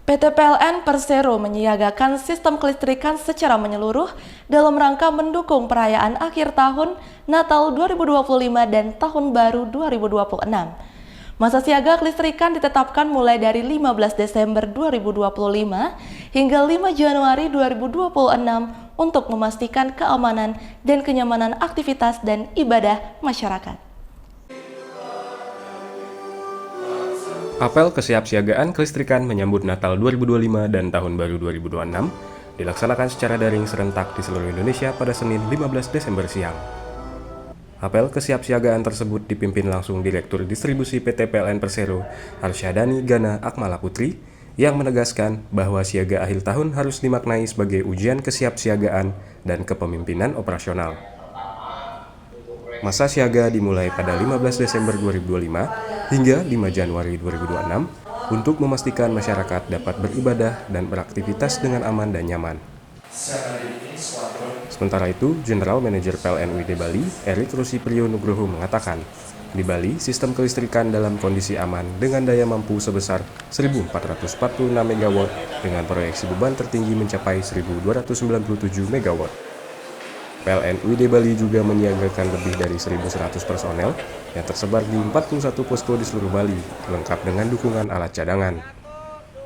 PT PLN Persero menyiagakan sistem kelistrikan secara menyeluruh dalam rangka mendukung perayaan akhir tahun Natal 2025 dan Tahun Baru 2026. Masa siaga kelistrikan ditetapkan mulai dari 15 Desember 2025 hingga 5 Januari 2026 untuk memastikan keamanan dan kenyamanan aktivitas dan ibadah masyarakat. Apel kesiapsiagaan kelistrikan menyambut Natal 2025 dan Tahun Baru 2026 dilaksanakan secara daring serentak di seluruh Indonesia pada Senin 15 Desember siang. Apel kesiapsiagaan tersebut dipimpin langsung Direktur Distribusi PT PLN Persero, Arsyadani Gana Akmala Putri, yang menegaskan bahwa siaga akhir tahun harus dimaknai sebagai ujian kesiapsiagaan dan kepemimpinan operasional. Masa siaga dimulai pada 15 Desember 2025 hingga 5 Januari 2026 untuk memastikan masyarakat dapat beribadah dan beraktivitas dengan aman dan nyaman. Sementara itu, General Manager PLN UID Bali, Erik Rusi Priyo Nugroho mengatakan, di Bali, sistem kelistrikan dalam kondisi aman dengan daya mampu sebesar 1.446 MW dengan proyeksi beban tertinggi mencapai 1.297 MW. PLN UID Bali juga menyiagakan lebih dari 1.100 personel yang tersebar di 41 posko di seluruh Bali, lengkap dengan dukungan alat cadangan.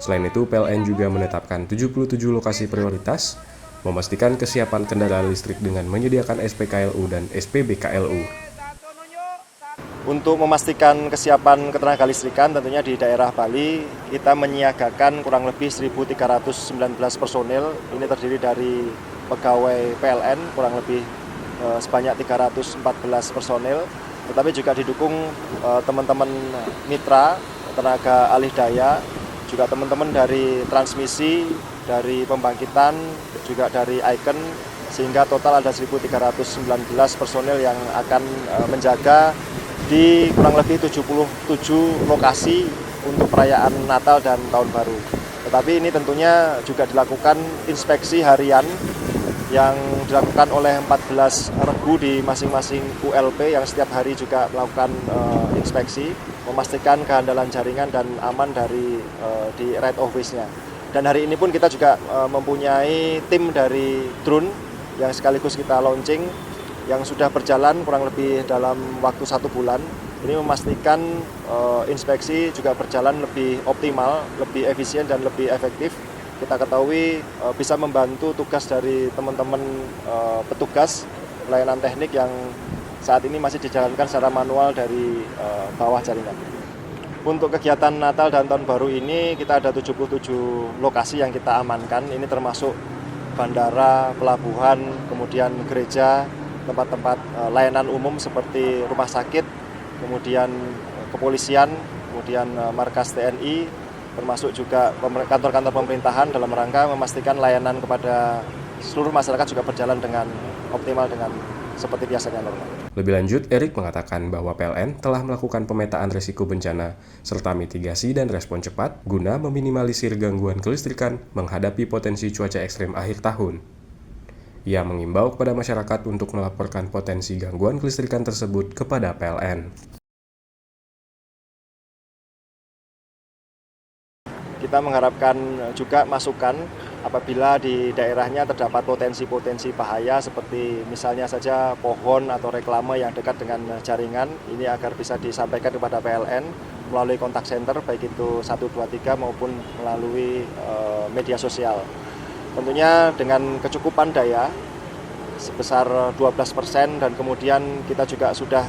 Selain itu, PLN juga menetapkan 77 lokasi prioritas, memastikan kesiapan kendaraan listrik dengan menyediakan SPKLU dan SPBKLU. Untuk memastikan kesiapan ketenaga listrikan, tentunya di daerah Bali, kita menyiagakan kurang lebih 1.319 personil. Ini terdiri dari pegawai PLN kurang lebih sebanyak 314 personil, tetapi juga didukung teman-teman mitra, tenaga alih daya, juga teman-teman dari transmisi, dari pembangkitan, juga dari Icon, sehingga total ada 1.319 personil yang akan menjaga di kurang lebih 77 lokasi untuk perayaan Natal dan Tahun Baru. Tetapi ini tentunya juga dilakukan inspeksi harian yang dilakukan oleh 14 regu di masing-masing ULP yang setiap hari juga melakukan inspeksi, memastikan kehandalan jaringan dan aman dari di right office-nya. Dan hari ini pun kita juga mempunyai tim dari drone yang sekaligus kita launching, yang sudah berjalan kurang lebih dalam waktu 1 bulan. Ini memastikan inspeksi juga berjalan lebih optimal, lebih efisien dan lebih efektif. Kita ketahui bisa membantu tugas dari teman-teman petugas pelayanan teknik yang saat ini masih dijalankan secara manual dari bawah jaringan. Untuk kegiatan Natal dan Tahun Baru ini kita ada 77 lokasi yang kita amankan. Ini termasuk bandara, pelabuhan, kemudian gereja, tempat-tempat layanan umum seperti rumah sakit, kemudian kepolisian, kemudian markas TNI, termasuk juga kantor-kantor pemerintahan dalam rangka memastikan layanan kepada seluruh masyarakat juga berjalan dengan optimal dengan seperti biasanya normal. Lebih lanjut, Erik mengatakan bahwa PLN telah melakukan pemetaan risiko bencana serta mitigasi dan respon cepat guna meminimalisir gangguan kelistrikan menghadapi potensi cuaca ekstrem akhir tahun. Ia mengimbau kepada masyarakat untuk melaporkan potensi gangguan kelistrikan tersebut kepada PLN. Kita mengharapkan juga masukan apabila di daerahnya terdapat potensi-potensi bahaya seperti misalnya saja pohon atau reklame yang dekat dengan jaringan, ini agar bisa disampaikan kepada PLN melalui kontak center baik itu 123 maupun melalui media sosial. Tentunya dengan kecukupan daya sebesar 12% dan kemudian kita juga sudah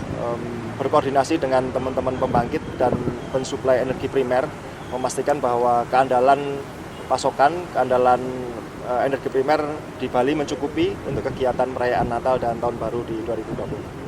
berkoordinasi dengan teman-teman pembangkit dan pensuplai energi primer memastikan bahwa keandalan pasokan, keandalan energi primer di Bali mencukupi untuk kegiatan perayaan Natal dan Tahun Baru di 2020.